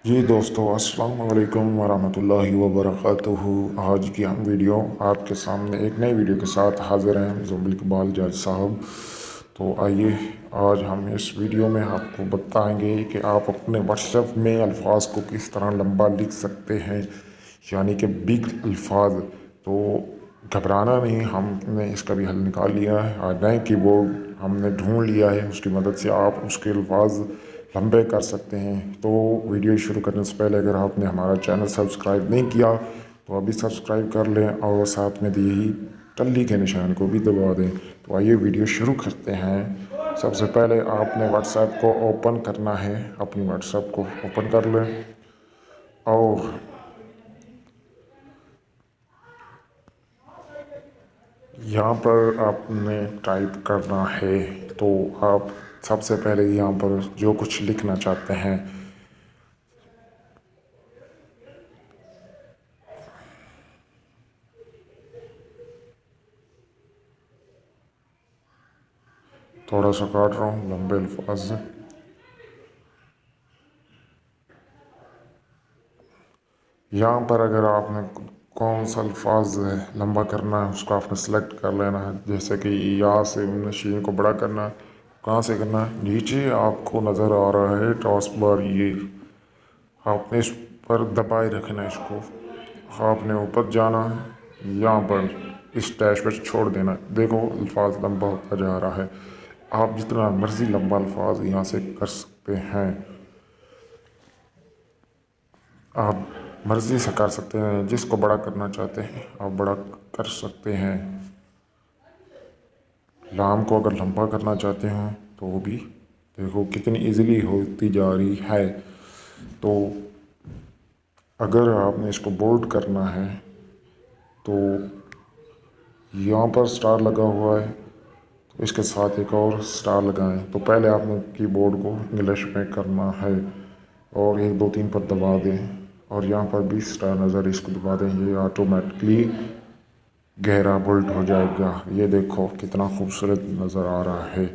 जी दोस्तों, अस्सलाम वालेकुम वरहमतुल्लाहि वबरकातुहू। आज की हम वीडियो आपके सामने एक नई वीडियो के साथ हाज़िर हैं ज़ुम्बिल इकबाल जज साहब। तो आइए, आज हम इस वीडियो में आपको बताएंगे कि आप अपने व्हाट्सएप में अल्फाज को किस तरह लंबा लिख सकते हैं, यानी कि बिग अल्फाज। तो घबराना नहीं, हमने इसका भी हल निकाल लिया है। और नए कीबोर्ड हमने ढूंढ लिया है, उसकी मदद से आप उसके अल्फाज लंबे कर सकते हैं। तो वीडियो शुरू करने से पहले अगर आपने हमारा चैनल सब्सक्राइब नहीं किया तो अभी सब्सक्राइब कर लें और साथ में दी ही टल्ली के निशान को भी दबा दें। तो आइए वीडियो शुरू करते हैं। सबसे पहले आपने व्हाट्सएप को ओपन करना है, अपनी व्हाट्सएप को ओपन कर लें और यहाँ पर आपने टाइप करना है। तो आप सबसे पहले यहाँ पर जो कुछ लिखना चाहते हैं, थोड़ा सा काट रहा हूँ लंबे अल्फाज। यहाँ पर अगर आपने कौन सा अल्फाज लंबा करना है उसको आपने सेलेक्ट कर लेना है। जैसे कि यहाँ से मशीन को बड़ा करना है, कहाँ से करना है, नीचे आपको नज़र आ रहा है टास्क बार, ये आपने इस पर दबाए रखना है इसको। आपने ऊपर जाना है, यहाँ पर इस डैश पर छोड़ देना है। देखो अल्फाज लंबा होता जा रहा है। आप जितना मर्ज़ी लंबा अल्फाज यहाँ से कर सकते हैं, आप मर्ज़ी से कर सकते हैं। जिसको बड़ा करना चाहते हैं आप बड़ा कर सकते हैं। लाम को अगर लंबा करना चाहते हैं तो वो भी देखो कितनी इजीली होती जा रही है। तो अगर आपने इसको बोल्ड करना है तो यहाँ पर स्टार लगा हुआ है, तो इसके साथ एक और स्टार लगाएं। तो पहले आपने कीबोर्ड को इंग्लिश में करना है और 1 2 3 पर दबा दें और यहाँ पर भी स्टार नज़र, इसको दबा दें। ये ऑटोमेटिकली गहरा बोल्ड हो जाएगा। ये देखो कितना खूबसूरत नज़र आ रहा है।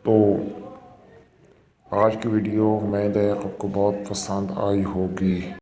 तो आज की वीडियो उम्मीद है आपको बहुत पसंद आई होगी।